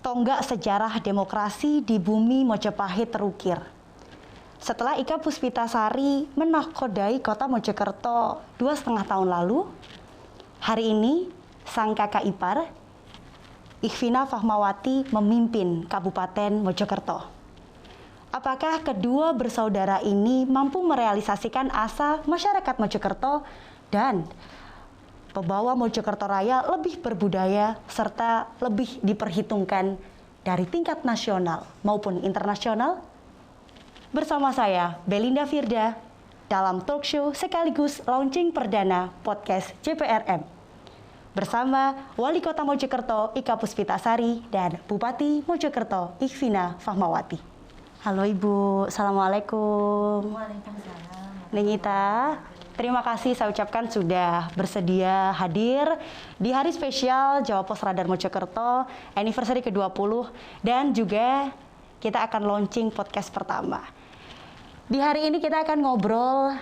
tonggak sejarah demokrasi di bumi Mojopahit terukir. Setelah Ika Puspitasari menakodai kota Mojokerto 2,5 tahun lalu, hari ini sang kakak ipar, Ikhvina Fahmawati, memimpin Kabupaten Mojokerto. Apakah kedua bersaudara ini mampu merealisasikan asa masyarakat Mojokerto dan membawa Mojokerto Raya lebih berbudaya serta lebih diperhitungkan dari tingkat nasional maupun internasional? Bersama saya, Belinda Firda, dalam talk show sekaligus launching perdana podcast JPRM. Bersama Wali Kota Mojokerto Ika Puspitasari dan Bupati Mojokerto Ikhvina Fahmawati. Halo Ibu, Assalamualaikum. Waalaikumsalam. Neng Ita, terima kasih saya ucapkan sudah bersedia hadir di hari spesial Jawa Pos Radar Mojokerto anniversary ke-20 dan juga kita akan launching podcast pertama. Di hari ini kita akan ngobrol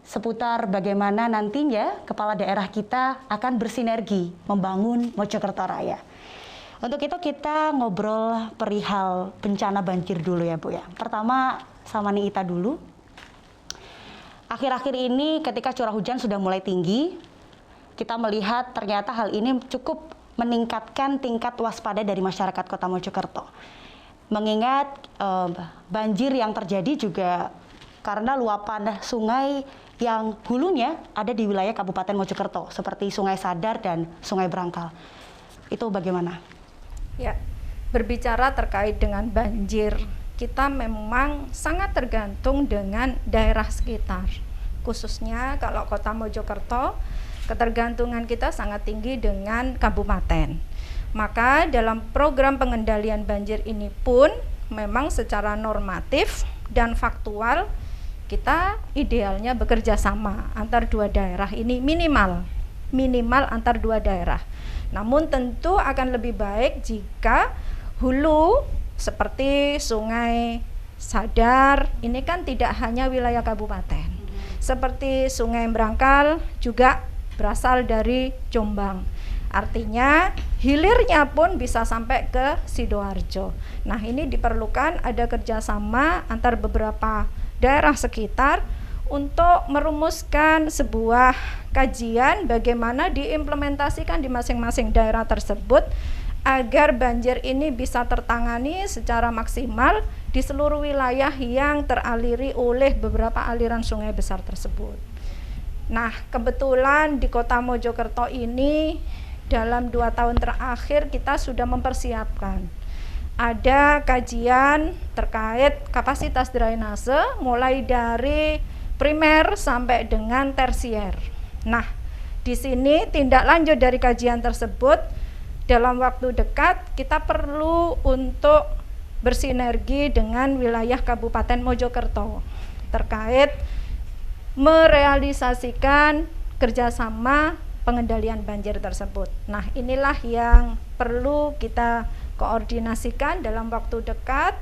seputar bagaimana nantinya kepala daerah kita akan bersinergi membangun Mojokerto Raya. Untuk itu kita ngobrol perihal bencana banjir dulu ya Bu ya. Pertama sama Neng Ita dulu. Akhir-akhir ini ketika curah hujan sudah mulai tinggi, kita melihat ternyata hal ini cukup meningkatkan tingkat waspada dari masyarakat Kota Mojokerto. Mengingat banjir yang terjadi juga karena luapan sungai yang hulunya ada di wilayah Kabupaten Mojokerto, seperti Sungai Sadar dan Sungai Brangkal. Itu bagaimana? Ya, berbicara terkait dengan banjir, kita memang sangat tergantung dengan daerah sekitar. Khususnya kalau Kota Mojokerto, ketergantungan kita sangat tinggi dengan kabupaten. Maka dalam program pengendalian banjir ini pun memang secara normatif dan faktual kita idealnya bekerja sama antar dua daerah ini minimal antar dua daerah. Namun tentu akan lebih baik jika hulu seperti Sungai Sadar ini kan tidak hanya wilayah kabupaten. Seperti Sungai Brangkal juga berasal dari Jombang. Artinya hilirnya pun bisa sampai ke Sidoarjo. Nah, ini diperlukan ada kerjasama antar beberapa daerah sekitar untuk merumuskan sebuah kajian bagaimana diimplementasikan di masing-masing daerah tersebut agar banjir ini bisa tertangani secara maksimal di seluruh wilayah yang teraliri oleh beberapa aliran sungai besar tersebut. Nah, kebetulan di Kota Mojokerto ini dalam 2 tahun terakhir kita sudah mempersiapkan. Ada kajian terkait kapasitas drainase mulai dari primer sampai dengan tersier. Nah, di sini tindak lanjut dari kajian tersebut dalam waktu dekat kita perlu untuk bersinergi dengan wilayah Kabupaten Mojokerto terkait merealisasikan kerjasama pengendalian banjir tersebut. Nah, inilah yang perlu kita koordinasikan dalam waktu dekat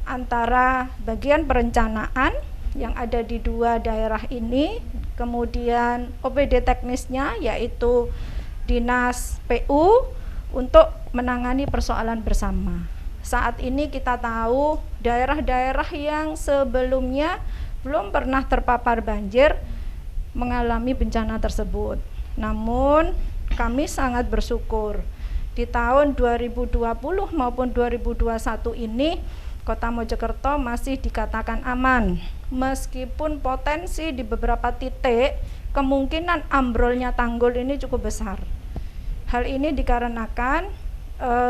antara bagian perencanaan yang ada di dua daerah ini, kemudian OPD teknisnya yaitu Dinas PU untuk menangani persoalan bersama. Saat ini kita tahu daerah-daerah yang sebelumnya belum pernah terpapar banjir mengalami bencana tersebut. Namun kami sangat bersyukur di tahun 2020 maupun 2021 ini Kota Mojokerto masih dikatakan aman. Meskipun potensi di beberapa titik kemungkinan ambrolnya tanggul ini cukup besar. Hal ini dikarenakan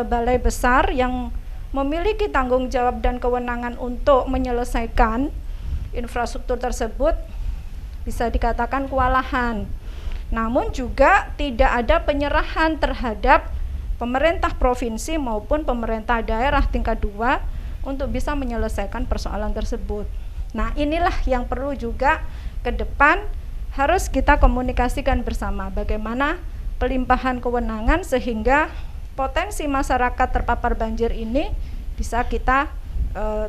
balai besar yang memiliki tanggung jawab dan kewenangan untuk menyelesaikan infrastruktur tersebut bisa dikatakan kewalahan. Namun juga tidak ada penyerahan terhadap pemerintah provinsi maupun pemerintah daerah tingkat 2 untuk bisa menyelesaikan persoalan tersebut. Nah, inilah yang perlu juga ke depan harus kita komunikasikan bersama bagaimana pelimpahan kewenangan sehingga potensi masyarakat terpapar banjir ini bisa kita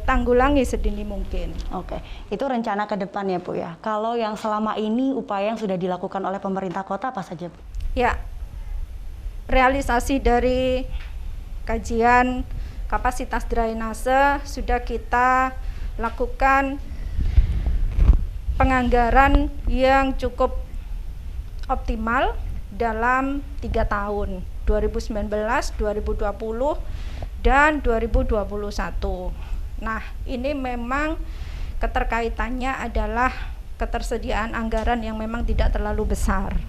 tanggulangi sedini mungkin. Oke, itu rencana ke depan ya Bu ya. Kalau yang selama ini upaya yang sudah dilakukan oleh pemerintah kota apa saja Bu? Ya, realisasi dari kajian kapasitas drainase sudah kita lakukan penganggaran yang cukup optimal dalam 3 tahun, 2019, 2020, dan 2021. Nah, ini memang keterkaitannya adalah ketersediaan anggaran yang memang tidak terlalu besar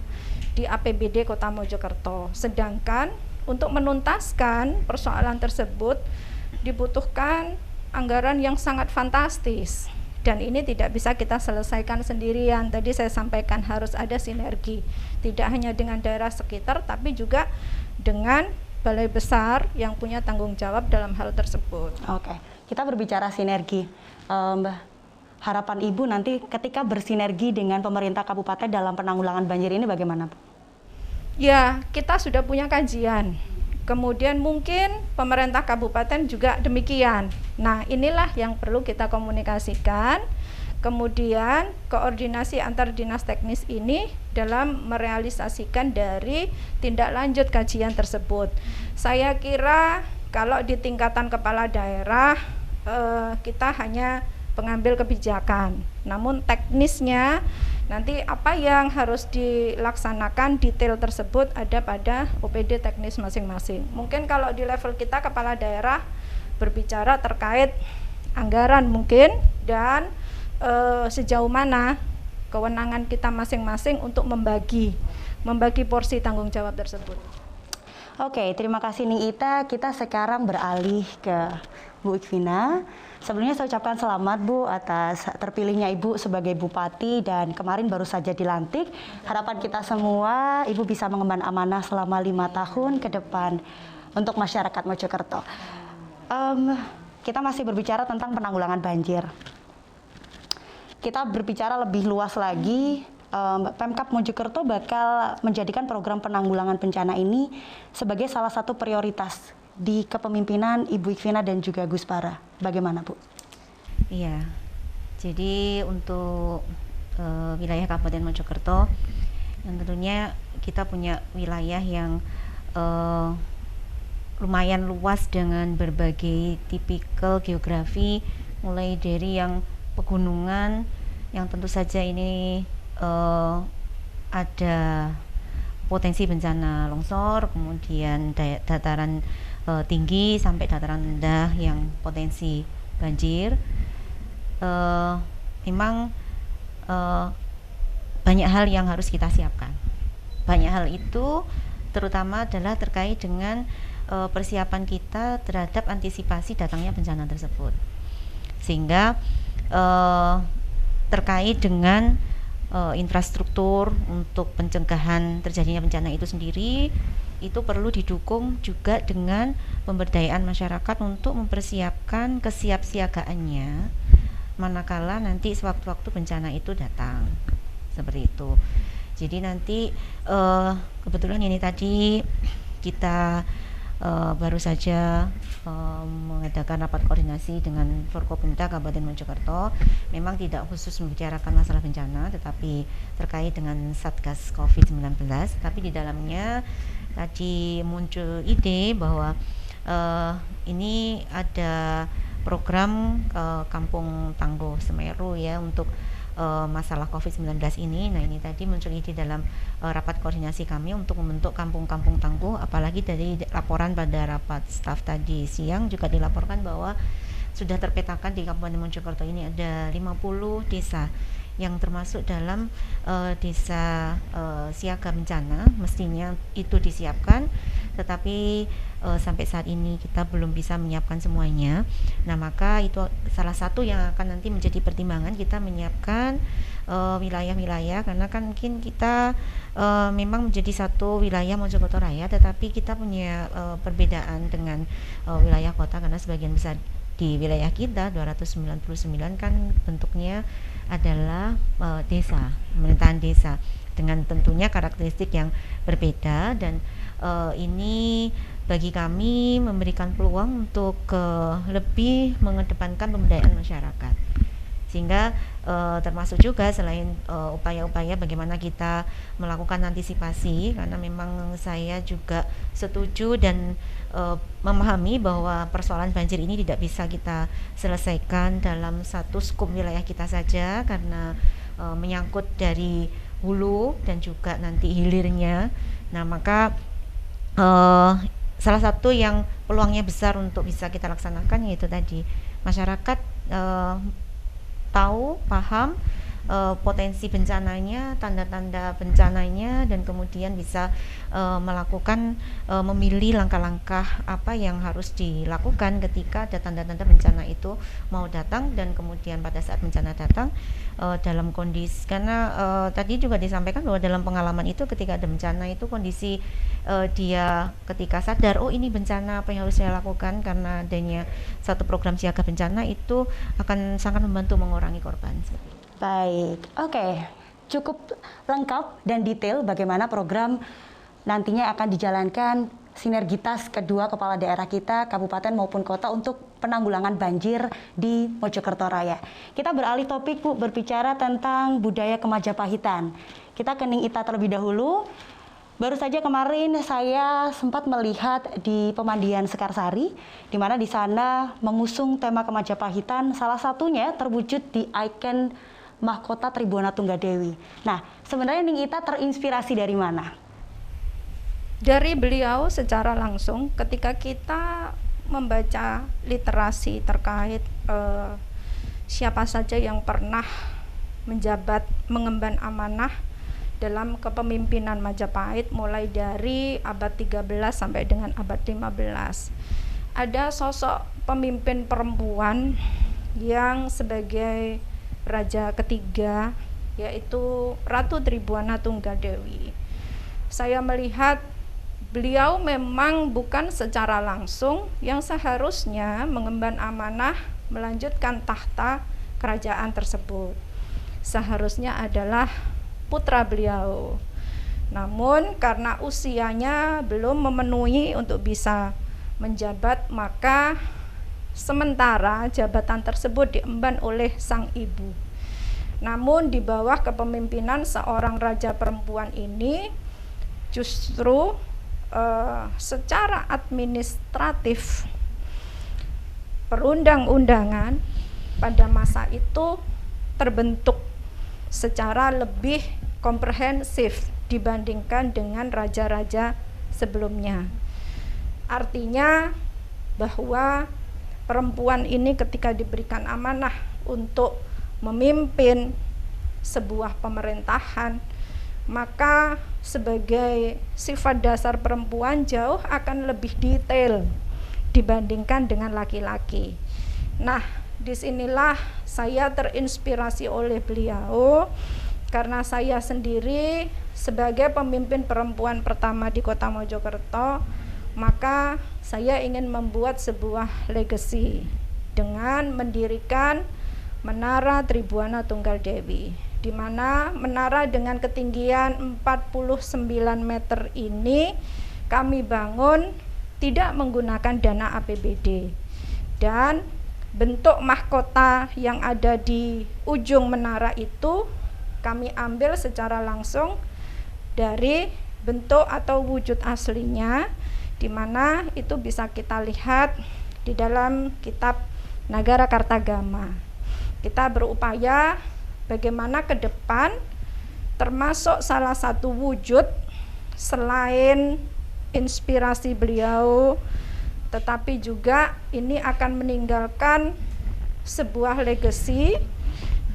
di APBD Kota Mojokerto. Sedangkan untuk menuntaskan persoalan tersebut dibutuhkan anggaran yang sangat fantastis. Dan ini tidak bisa kita selesaikan sendirian. Tadi saya sampaikan harus ada sinergi, tidak hanya dengan daerah sekitar, tapi juga dengan balai besar yang punya tanggung jawab dalam hal tersebut. Oke, kita berbicara sinergi. Mbak, harapan Ibu nanti ketika bersinergi dengan pemerintah kabupaten dalam penanggulangan banjir ini bagaimana, Bu? Ya, kita sudah punya kajian. Kemudian mungkin pemerintah kabupaten juga demikian. Nah, inilah yang perlu kita komunikasikan. Kemudian koordinasi antar dinas teknis ini dalam merealisasikan dari tindak lanjut kajian tersebut. Saya kira kalau di tingkatan kepala daerah kita hanya pengambil kebijakan. Namun teknisnya nanti apa yang harus dilaksanakan detail tersebut ada pada OPD teknis masing-masing. Mungkin kalau di level kita kepala daerah berbicara terkait anggaran mungkin dan sejauh mana kewenangan kita masing-masing untuk membagi porsi tanggung jawab tersebut. Oke, terima kasih Ning Ita. Kita sekarang beralih ke Bu Ikvina. Sebelumnya saya ucapkan selamat Bu atas terpilihnya Ibu sebagai Bupati dan kemarin baru saja dilantik. Harapan kita semua Ibu bisa mengemban amanah selama 5 tahun ke depan untuk masyarakat Mojokerto. Kita masih berbicara tentang penanggulangan banjir. Kita berbicara lebih luas lagi. Pemkab Mojokerto bakal menjadikan program penanggulangan bencana ini sebagai salah satu prioritas di kepemimpinan Ibu Ikvina dan juga Gus Para. Bagaimana, Bu? Iya, jadi untuk wilayah Kabupaten Mojokerto, yang tentunya kita punya wilayah yang lumayan luas dengan berbagai tipikal geografi, mulai dari yang pegunungan, yang tentu saja ini ada potensi bencana longsor, kemudian dataran tinggi sampai dataran rendah yang potensi banjir. Memang banyak hal yang harus kita siapkan. Banyak hal itu terutama adalah terkait dengan persiapan kita terhadap antisipasi datangnya bencana tersebut. Sehingga terkait dengan infrastruktur untuk pencegahan terjadinya bencana itu sendiri, itu perlu didukung juga dengan pemberdayaan masyarakat untuk mempersiapkan kesiapsiagaannya manakala nanti sewaktu-waktu bencana itu datang, seperti itu. Jadi nanti kebetulan ini tadi kita baru saja mengadakan rapat koordinasi dengan Forkopimda Kabupaten Mojokerto. Memang tidak khusus membicarakan masalah bencana, tetapi terkait dengan Satgas COVID-19. Tapi di dalamnya tadi muncul ide bahwa ini ada program Kampung Tangguh Semeru ya untuk masalah COVID-19 ini. Nah, ini tadi muncul ide dalam rapat koordinasi kami untuk membentuk kampung-kampung tangguh. Apalagi dari laporan pada rapat staf tadi siang juga dilaporkan bahwa sudah terpetakan di Kabupaten Mojokerto ini ada 50 desa yang termasuk dalam desa siaga bencana. Mestinya itu disiapkan, tetapi sampai saat ini kita belum bisa menyiapkan semuanya. Nah, maka itu salah satu yang akan nanti menjadi pertimbangan kita menyiapkan wilayah-wilayah, karena kan mungkin kita memang menjadi satu wilayah Mojokerto Raya, tetapi kita punya perbedaan dengan wilayah kota, karena sebagian besar di wilayah kita 299 kan bentuknya adalah desa, pemerintahan desa dengan tentunya karakteristik yang berbeda. Dan ini bagi kami memberikan peluang untuk lebih mengedepankan pemberdayaan masyarakat, Sehingga termasuk juga selain upaya-upaya bagaimana kita melakukan antisipasi, karena memang saya juga setuju dan memahami bahwa persoalan banjir ini tidak bisa kita selesaikan dalam satu skup wilayah kita saja, karena menyangkut dari hulu dan juga nanti hilirnya. Nah, maka salah satu yang peluangnya besar untuk bisa kita laksanakan yaitu tadi masyarakat tahu, paham potensi bencananya, tanda-tanda bencananya, dan kemudian bisa melakukan memilih langkah-langkah apa yang harus dilakukan ketika ada tanda-tanda bencana itu mau datang, dan kemudian pada saat bencana datang dalam kondisi, karena tadi juga disampaikan bahwa dalam pengalaman itu ketika ada bencana itu kondisi dia ketika sadar, oh ini bencana, apa yang harus saya lakukan, karena adanya satu program siaga bencana itu akan sangat membantu mengurangi korban. Baik, oke. Cukup lengkap dan detail bagaimana program nantinya akan dijalankan sinergitas kedua kepala daerah kita, kabupaten maupun kota, untuk penanggulangan banjir di Mojokerto Raya. Kita beralih topik, Bu, berbicara tentang budaya Kemajapahittan. Kita ke Ning Ita terlebih dahulu. Baru saja kemarin saya sempat melihat di Pemandian Sekarsari, di mana di sana mengusung tema Kemajapahittan, salah satunya terwujud di ikon mahkota Tribhuwana Tunggadewi. Nah, sebenarnya Ning Ita terinspirasi dari mana? Dari beliau secara langsung, ketika kita membaca literasi terkait siapa saja yang pernah menjabat mengemban amanah dalam kepemimpinan Majapahit mulai dari abad 13 sampai dengan abad 15. Ada sosok pemimpin perempuan yang sebagai raja ketiga, yaitu Ratu Tribhuwana Tunggadewi. Saya melihat beliau memang bukan secara langsung yang seharusnya mengemban amanah melanjutkan tahta kerajaan tersebut. Seharusnya adalah putra beliau. Namun karena usianya belum memenuhi untuk bisa menjabat, maka sementara jabatan tersebut diemban oleh sang ibu. Namun di bawah kepemimpinan seorang raja perempuan ini, justru secara administratif perundang-undangan pada masa itu terbentuk secara lebih komprehensif dibandingkan dengan raja-raja sebelumnya. Artinya bahwa perempuan ini ketika diberikan amanah untuk memimpin sebuah pemerintahan, maka sebagai sifat dasar perempuan jauh akan lebih detail dibandingkan dengan laki-laki. Nah, disinilah saya terinspirasi oleh beliau, karena saya sendiri sebagai pemimpin perempuan pertama di Kota Mojokerto, maka saya ingin membuat sebuah legacy dengan mendirikan Menara Tribhuwana Tunggadewi, di mana menara dengan ketinggian 49 meter ini kami bangun tidak menggunakan dana APBD, dan bentuk mahkota yang ada di ujung menara itu kami ambil secara langsung dari bentuk atau wujud aslinya, di mana itu bisa kita lihat di dalam kitab Nagara Kartagama. Kita berupaya bagaimana ke depan, termasuk salah satu wujud selain inspirasi beliau, tetapi juga ini akan meninggalkan sebuah legacy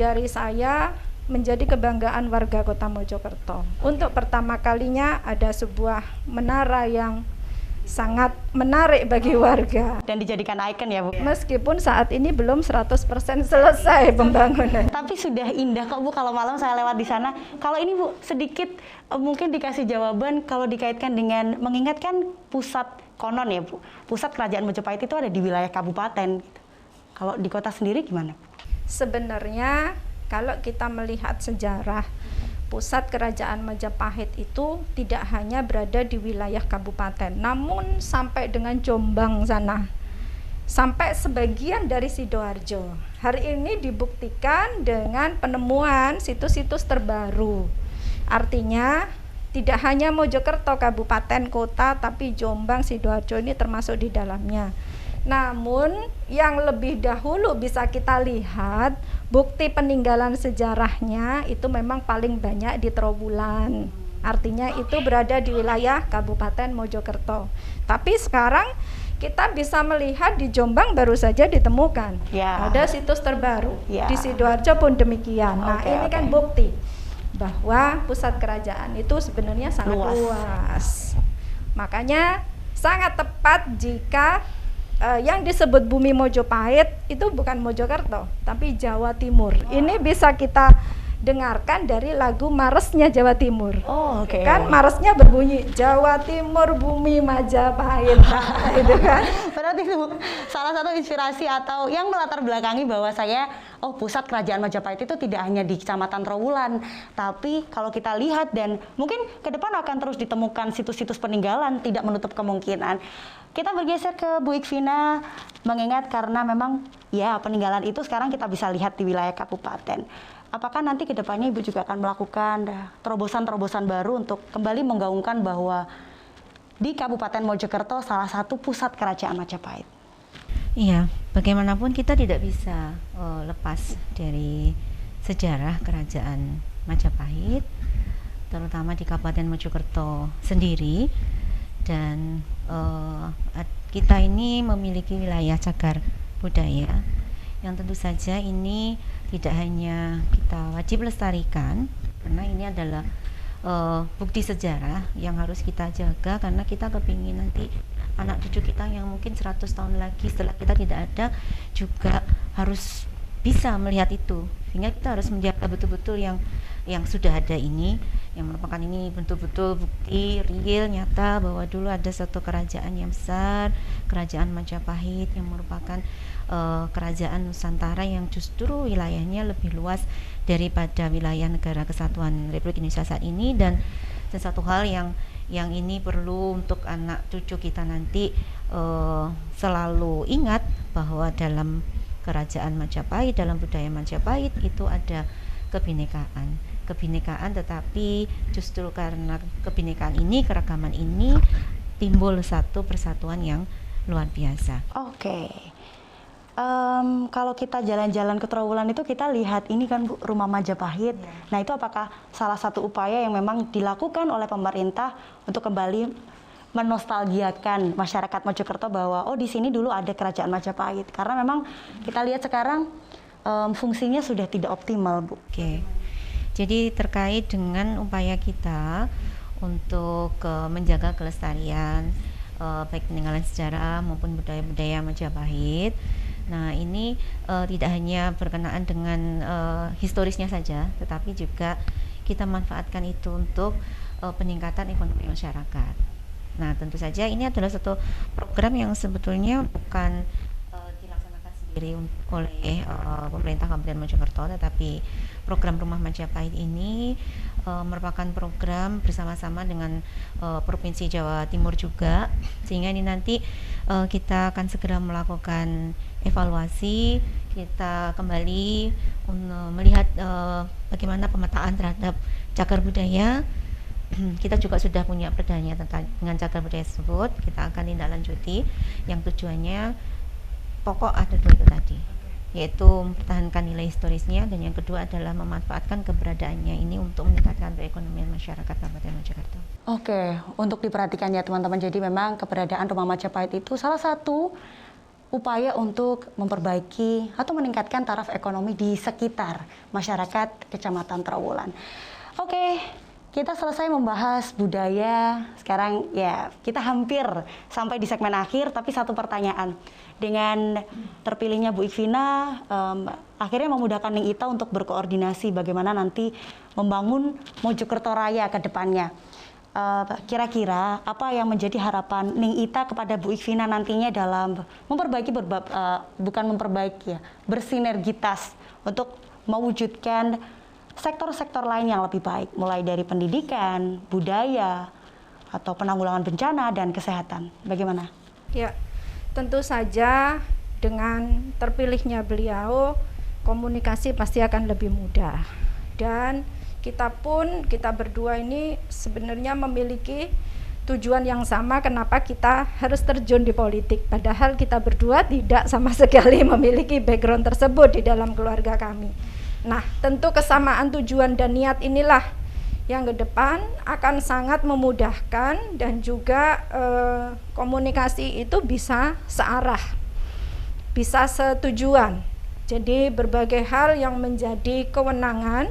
dari saya menjadi kebanggaan warga Kota Mojokerto. Untuk pertama kalinya ada sebuah menara yang sangat menarik bagi warga dan dijadikan ikon ya, Bu. Meskipun saat ini belum 100% selesai pembangunan. Tapi sudah indah kok, Bu, kalau malam saya lewat di sana. Kalau ini, Bu, sedikit mungkin dikasih jawaban kalau dikaitkan dengan mengingatkan pusat konon ya, Bu. Pusat kerajaan Majapahit itu ada di wilayah kabupaten. Kalau di kota sendiri gimana? Sebenarnya kalau kita melihat sejarah, pusat kerajaan Majapahit itu tidak hanya berada di wilayah kabupaten, namun sampai dengan Jombang sana. sampai sebagian dari Sidoarjo. Hari ini dibuktikan dengan penemuan situs-situs terbaru. Artinya tidak hanya Mojokerto kabupaten kota, tapi Jombang, Sidoarjo ini termasuk di dalamnya. Namun yang lebih dahulu bisa kita lihat bukti peninggalan sejarahnya itu memang paling banyak di Trowulan. Artinya itu berada di wilayah Kabupaten Mojokerto. Tapi sekarang kita bisa melihat di Jombang baru saja ditemukan. Ada situs terbaru. Di Sidoarjo pun demikian. Nah, ini kan bukti bahwa pusat kerajaan itu sebenarnya sangat luas. Makanya sangat tepat jika yang disebut bumi Mojopahit itu bukan Mojokerto, tapi Jawa Timur. Ini bisa kita dengarkan dari lagu Maresnya Jawa Timur. Kan Maresnya berbunyi Jawa Timur bumi Majapahit. Itu kan. Berarti itu salah satu inspirasi atau yang melatar belakangi bahwa saya pusat kerajaan Majapahit itu tidak hanya di Kecamatan Trowulan, tapi kalau kita lihat dan mungkin ke depan akan terus ditemukan situs-situs peninggalan, tidak menutup kemungkinan. Kita bergeser ke Bu Ikvina, mengingat karena memang peninggalan itu sekarang kita bisa lihat di wilayah kabupaten. Apakah nanti ke depannya Ibu juga akan melakukan terobosan-terobosan baru untuk kembali menggaungkan bahwa di Kabupaten Mojokerto salah satu pusat kerajaan Majapahit? Iya, bagaimanapun kita tidak bisa lepas dari sejarah kerajaan Majapahit, terutama di Kabupaten Mojokerto sendiri. Dan kita ini memiliki wilayah cagar budaya yang tentu saja ini tidak hanya kita wajib lestarikan, karena ini adalah bukti sejarah yang harus kita jaga, karena kita kepingin nanti anak cucu kita yang mungkin 100 tahun lagi setelah kita tidak ada juga harus bisa melihat itu, sehingga kita harus menjaga betul-betul yang sudah ada ini, yang merupakan ini betul-betul bukti real nyata bahwa dulu ada satu kerajaan yang besar, kerajaan Majapahit, yang merupakan kerajaan Nusantara yang justru wilayahnya lebih luas daripada wilayah Negara Kesatuan Republik Indonesia saat ini. Dan satu hal yang ini perlu untuk anak cucu kita nanti selalu ingat bahwa dalam kerajaan Majapahit, dalam budaya Majapahit itu ada kebinekaan, tetapi justru karena kebinekaan ini, keragaman ini, timbul satu persatuan yang luar biasa. Kalau kita jalan-jalan ke Trowulan itu kita lihat ini kan Bu, rumah Majapahit. Nah, itu apakah salah satu upaya yang memang dilakukan oleh pemerintah untuk kembali menostalgiakan masyarakat Mojokerto bahwa di sini dulu ada kerajaan Majapahit? Karena memang kita lihat sekarang fungsinya sudah tidak optimal, Bu. Jadi terkait dengan upaya kita untuk menjaga kelestarian baik peninggalan sejarah maupun budaya-budaya Majapahit. Nah, ini tidak hanya berkenaan dengan historisnya saja, tetapi juga kita manfaatkan itu untuk peningkatan ekonomi masyarakat. Nah, tentu saja ini adalah satu program yang sebetulnya bukan dilaksanakan sendiri oleh pemerintah Kabupaten Mojokerto, tetapi program Rumah Majapahit ini merupakan program bersama-sama dengan Provinsi Jawa Timur juga, sehingga ini nanti kita akan segera melakukan evaluasi, kita kembali melihat bagaimana pemetaan terhadap cagar budaya. Kita juga sudah punya perdanya dengan cagar budaya tersebut. Kita akan tindak lanjuti yang tujuannya pokok ada dua itu tadi, yaitu mempertahankan nilai historisnya, dan yang kedua adalah memanfaatkan keberadaannya ini untuk meningkatkan perekonomian masyarakat Kabupaten Mojokerto. Untuk diperhatikan ya teman-teman. Jadi memang keberadaan Rumah Majapahit itu salah satu upaya untuk memperbaiki atau meningkatkan taraf ekonomi di sekitar masyarakat Kecamatan Trowulan. Kita selesai membahas budaya. Sekarang kita hampir sampai di segmen akhir, tapi satu pertanyaan. Dengan terpilihnya Bu Ikvina, akhirnya memudahkan Ning Ita untuk berkoordinasi bagaimana nanti membangun Mojokerto Raya ke depannya. Kira-kira apa yang menjadi harapan Ning Ita kepada Bu Ikvina nantinya dalam memperbaiki bersinergitas untuk mewujudkan sektor-sektor lain yang lebih baik, mulai dari pendidikan, budaya, atau penanggulangan bencana dan kesehatan. Bagaimana? Ya, tentu saja dengan terpilihnya beliau, komunikasi pasti akan lebih mudah. Dan kita berdua ini sebenarnya memiliki tujuan yang sama kenapa kita harus terjun di politik. Padahal kita berdua tidak sama sekali memiliki background tersebut di dalam keluarga kami. Nah, tentu kesamaan tujuan dan niat inilah yang ke depan akan sangat memudahkan dan juga komunikasi itu bisa searah, bisa setujuan. Jadi berbagai hal yang menjadi kewenangan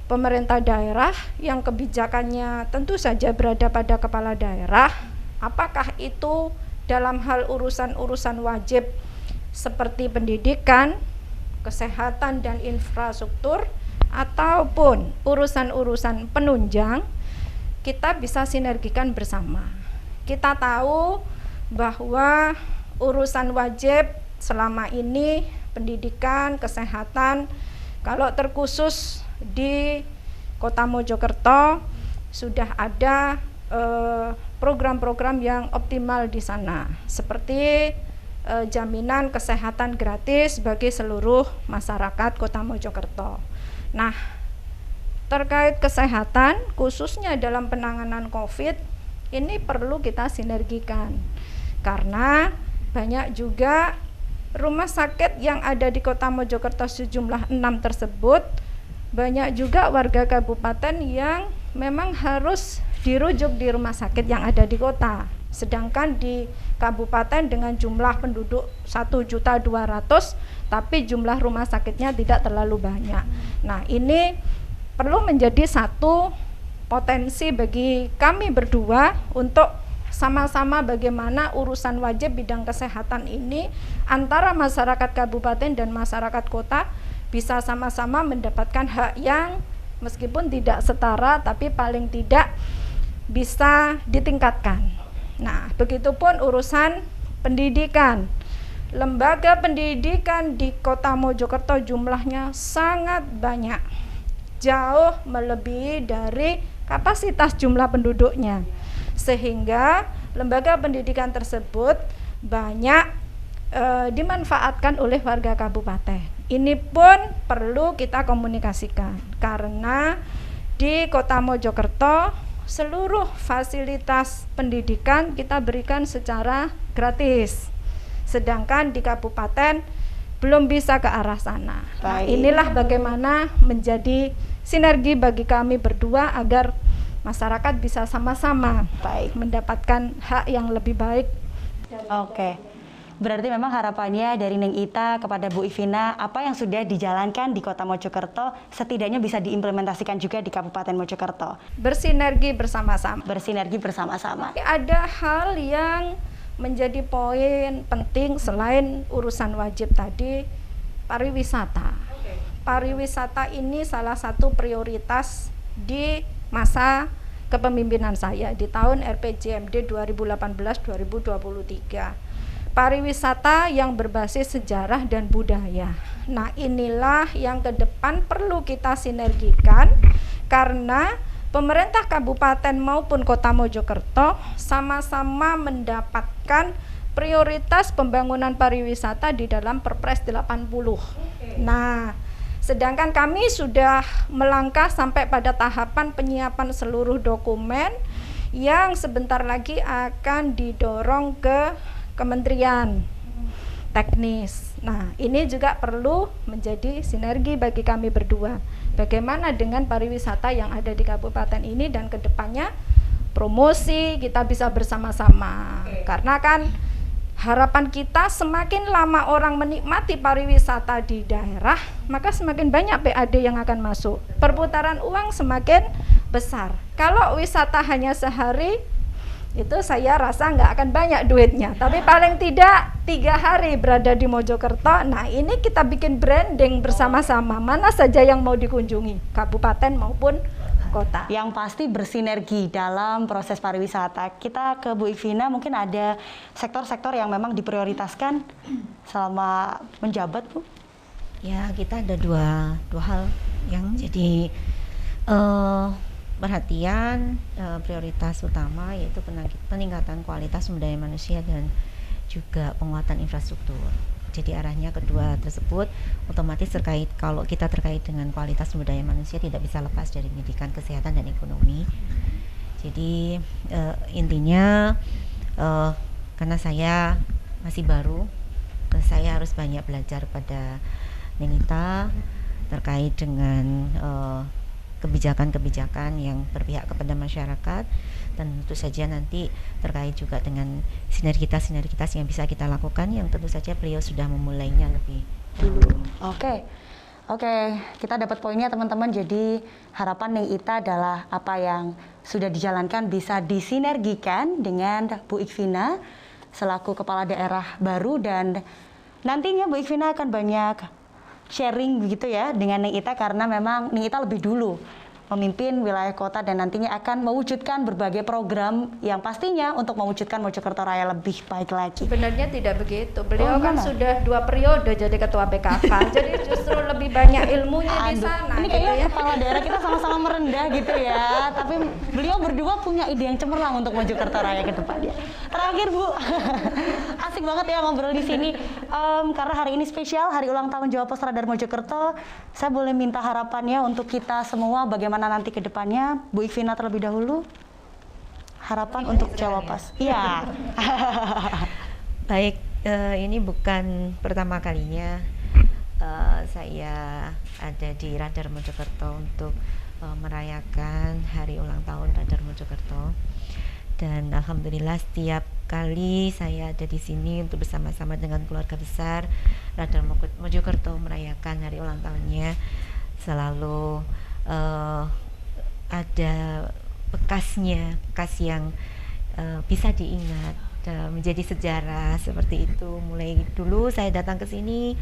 pemerintah daerah yang kebijakannya tentu saja berada pada kepala daerah, apakah itu dalam hal urusan-urusan wajib seperti pendidikan, kesehatan dan infrastruktur, ataupun urusan-urusan penunjang, kita bisa sinergikan bersama. Kita tahu bahwa urusan wajib selama ini pendidikan, kesehatan, kalau terkhusus di Kota Mojokerto sudah ada program-program yang optimal di sana, seperti jaminan kesehatan gratis bagi seluruh masyarakat Kota Mojokerto. Nah, terkait kesehatan khususnya dalam penanganan COVID ini perlu kita sinergikan, karena banyak juga rumah sakit yang ada di Kota Mojokerto sejumlah 6 tersebut, banyak juga warga kabupaten yang memang harus dirujuk di rumah sakit yang ada di kota. Sedangkan di kabupaten dengan jumlah penduduk 1.200.000, tapi jumlah rumah sakitnya tidak terlalu banyak. Nah, ini perlu menjadi satu potensi bagi kami berdua untuk sama-sama bagaimana urusan wajib bidang kesehatan ini antara masyarakat kabupaten dan masyarakat kota bisa sama-sama mendapatkan hak yang meskipun tidak setara tapi paling tidak bisa ditingkatkan. Nah, begitupun urusan pendidikan. Lembaga pendidikan di Kota Mojokerto jumlahnya sangat banyak, jauh melebihi dari kapasitas jumlah penduduknya, sehingga lembaga pendidikan tersebut banyak dimanfaatkan oleh warga kabupaten. Ini pun perlu kita komunikasikan, karena di Kota Mojokerto seluruh fasilitas pendidikan kita berikan secara gratis, sedangkan di kabupaten belum bisa ke arah sana. Nah, inilah bagaimana menjadi sinergi bagi kami berdua agar masyarakat bisa sama-sama mendapatkan hak yang lebih baik. Oke. Berarti memang harapannya dari Neng Ita kepada Bu Ivina, apa yang sudah dijalankan di Kota Mojokerto setidaknya bisa diimplementasikan juga di Kabupaten Mojokerto. Bersinergi bersama-sama. Bersinergi bersama-sama. Ada hal yang menjadi poin penting selain urusan wajib tadi, pariwisata. Pariwisata ini salah satu prioritas di masa kepemimpinan saya di tahun RPJMD 2018-2023. Pariwisata yang berbasis sejarah dan budaya. Nah, inilah yang ke depan perlu kita sinergikan, karena pemerintah kabupaten maupun Kota Mojokerto sama-sama mendapatkan prioritas pembangunan pariwisata di dalam Perpres 80. Nah, sedangkan kami sudah melangkah sampai pada tahapan penyiapan seluruh dokumen yang sebentar lagi akan didorong ke Kementerian Teknis. Nah, ini juga perlu menjadi sinergi bagi kami berdua. Bagaimana dengan pariwisata yang ada di kabupaten ini dan kedepannya promosi kita bisa bersama-sama. Karena kan harapan kita semakin lama orang menikmati pariwisata di daerah, maka semakin banyak PAD yang akan masuk. Perputaran uang semakin besar. Kalau wisata hanya sehari, itu saya rasa nggak akan banyak duitnya, tapi paling tidak 3 hari berada di Mojokerto. Nah, ini kita bikin branding bersama-sama, mana saja yang mau dikunjungi, kabupaten maupun kota. Yang pasti bersinergi dalam proses pariwisata. Kita ke Bu Ivina, mungkin ada sektor-sektor yang memang diprioritaskan selama menjabat, Bu? Ya, kita ada dua hal yang jadi perhatian prioritas utama, yaitu peningkatan kualitas sumber daya manusia dan juga penguatan infrastruktur. Jadi arahnya kedua tersebut otomatis terkait, kalau kita terkait dengan kualitas sumber daya manusia tidak bisa lepas dari pendidikan, kesehatan, dan ekonomi. Jadi intinya karena saya masih baru, saya harus banyak belajar pada Nenita terkait dengan kebijakan-kebijakan yang berpihak kepada masyarakat, dan tentu saja nanti terkait juga dengan sinergitas yang bisa kita lakukan, yang tentu saja beliau sudah memulainya lebih dulu. Oke, kita dapat poinnya teman-teman. Jadi harapan Nenita adalah apa yang sudah dijalankan bisa disinergikan dengan Bu Ikvina selaku kepala daerah baru, dan nantinya Bu Ikvina akan banyak sharing begitu ya dengan Nenita, karena memang Nenita lebih dulu memimpin wilayah kota dan nantinya akan mewujudkan berbagai program yang pastinya untuk mewujudkan Mojokerto Raya lebih baik lagi. Sebenarnya tidak begitu. Beliau kan sudah 2 periode jadi ketua BKK, jadi justru lebih banyak ilmunya di sana. Ini gitu kayaknya ya. kepala daerah kita sama-sama merendah gitu ya. Tapi beliau berdua punya ide yang cemerlang untuk Mojokerto Raya ke depannya. Terakhir Bu, asik banget ya ngobrol di sini. Karena hari ini spesial, hari ulang tahun Jawa Pos Radar Mojokerto. Saya boleh minta harapannya untuk kita semua bagaimana nanti ke depannya. Bu Ikvina terlebih dahulu. Harapan untuk Jawa Pos. Iya. Baik, ini bukan pertama kalinya saya ada di Radar Mojokerto untuk merayakan hari ulang tahun Radar Mojokerto. Dan alhamdulillah setiap kali saya ada di sini untuk bersama-sama dengan keluarga besar Radar Mojokerto merayakan hari ulang tahunnya, selalu ada bekas yang bisa diingat, menjadi sejarah seperti itu. Mulai dulu saya datang ke sini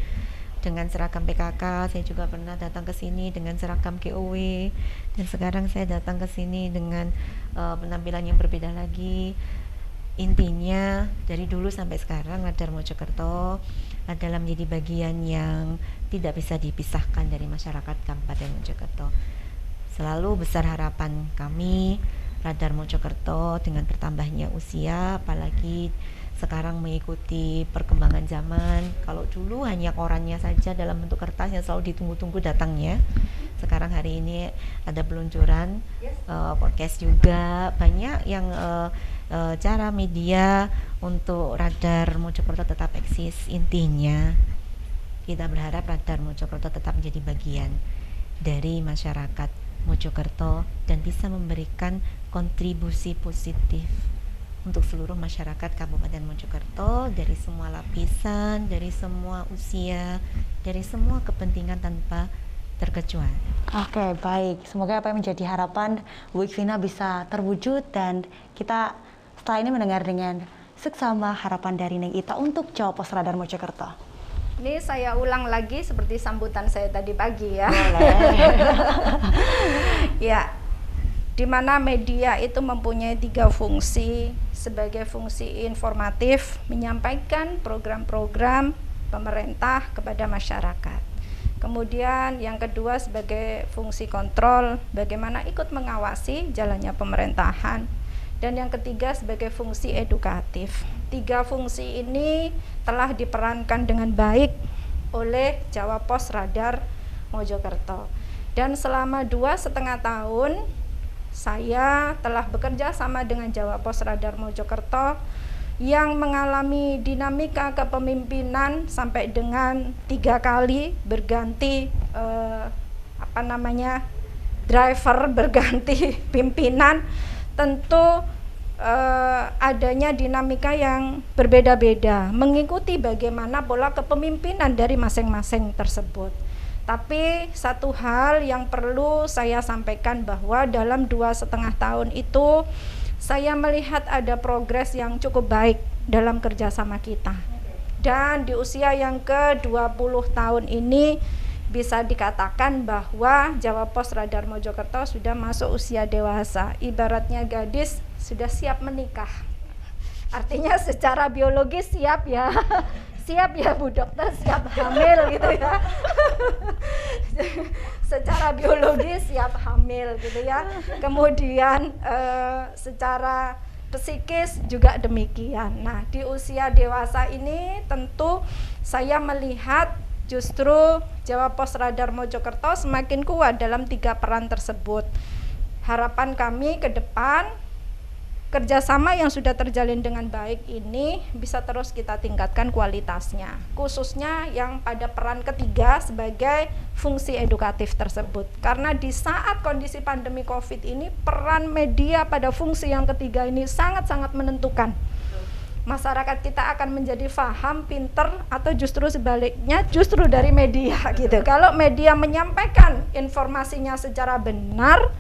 dengan seragam PKK, saya juga pernah datang ke sini dengan seragam GOW, dan sekarang saya datang ke sini dengan penampilan yang berbeda lagi. Intinya dari dulu sampai sekarang Radar Mojokerto adalah menjadi bagian yang tidak bisa dipisahkan dari masyarakat Kabupaten Mojokerto. Selalu besar harapan kami Radar Mojokerto dengan bertambahnya usia, apalagi sekarang mengikuti perkembangan zaman. Kalau dulu hanya korannya saja dalam bentuk kertas yang selalu ditunggu-tunggu datangnya, sekarang hari ini ada peluncuran podcast juga, banyak yang cara media untuk Radar Mojokerto tetap eksis. Intinya kita berharap Radar Mojokerto tetap menjadi bagian dari masyarakat Mojokerto dan bisa memberikan kontribusi positif untuk seluruh masyarakat Kabupaten Mojokerto, dari semua lapisan, dari semua usia, dari semua kepentingan tanpa terkecuali. Oke, baik. Semoga apa yang menjadi harapan Bu Ikvina bisa terwujud, dan kita setelah ini mendengar dengan seksama harapan dari Nenita untuk Jawa Pos Radar Mojokerto. Ini saya ulang lagi seperti sambutan saya tadi pagi ya. Ya, di mana media itu mempunyai 3 fungsi. Sebagai fungsi informatif, menyampaikan program-program pemerintah kepada masyarakat. Kemudian yang kedua sebagai fungsi kontrol, bagaimana ikut mengawasi jalannya pemerintahan. Dan yang ketiga sebagai fungsi edukatif. 3 fungsi ini telah diperankan dengan baik oleh Jawa Pos Radar Mojokerto. Dan selama 2,5 tahun saya telah bekerja sama dengan Jawa Pos Radar Mojokerto yang mengalami dinamika kepemimpinan sampai dengan 3 kali berganti driver, berganti pimpinan. Tentu adanya dinamika yang berbeda-beda mengikuti bagaimana pola kepemimpinan dari masing-masing tersebut. Tapi satu hal yang perlu saya sampaikan bahwa dalam 2,5 tahun itu saya melihat ada progres yang cukup baik dalam kerjasama kita. Dan di usia yang ke-20 tahun ini bisa dikatakan bahwa Jawa Pos Radar Mojokerto sudah masuk usia dewasa. Ibaratnya gadis sudah siap menikah. Artinya secara biologis siap ya. Siap ya Bu Dokter, siap hamil gitu ya. Secara biologis siap hamil gitu ya. Kemudian secara psikis juga demikian. Nah, di usia dewasa ini tentu saya melihat justru Jawa Pos Radar Mojokerto semakin kuat dalam 3 peran tersebut. Harapan kami ke depan, kerjasama yang sudah terjalin dengan baik ini bisa terus kita tingkatkan kualitasnya, khususnya yang pada peran ketiga sebagai fungsi edukatif tersebut. Karena di saat kondisi pandemi COVID ini, peran media pada fungsi yang ketiga ini sangat-sangat menentukan. Masyarakat kita akan menjadi paham, pinter, atau justru sebaliknya, justru dari media gitu. Kalau media menyampaikan informasinya secara benar,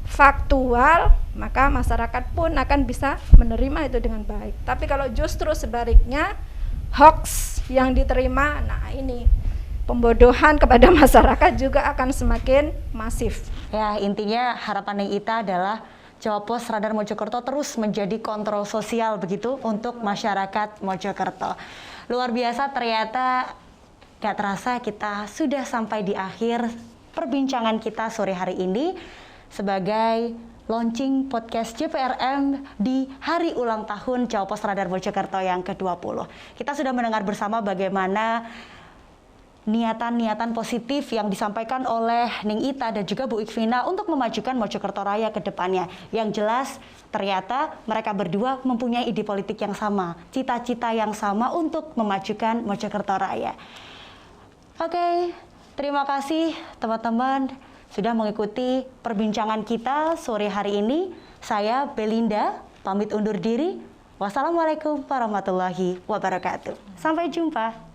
faktual, maka masyarakat pun akan bisa menerima itu dengan baik. Tapi kalau justru sebaliknya, hoax yang diterima, nah ini pembodohan kepada masyarakat juga akan semakin masif. Ya, intinya harapan kita adalah Jawa Pos Radar Mojokerto terus menjadi kontrol sosial begitu untuk masyarakat Mojokerto. Luar biasa, ternyata gak terasa kita sudah sampai di akhir perbincangan kita sore hari ini sebagai launching podcast JPRM di hari ulang tahun Jawa Pos Radar Mojokerto yang ke-20. Kita sudah mendengar bersama bagaimana niatan-niatan positif yang disampaikan oleh Ning Ita dan juga Bu Ikvina untuk memajukan Mojokerto Raya ke depannya. Yang jelas ternyata mereka berdua mempunyai ide politik yang sama, cita-cita yang sama untuk memajukan Mojokerto Raya. Oke, terima kasih teman-teman sudah mengikuti perbincangan kita sore hari ini. Saya Belinda pamit undur diri. Wassalamualaikum warahmatullahi wabarakatuh. Sampai jumpa.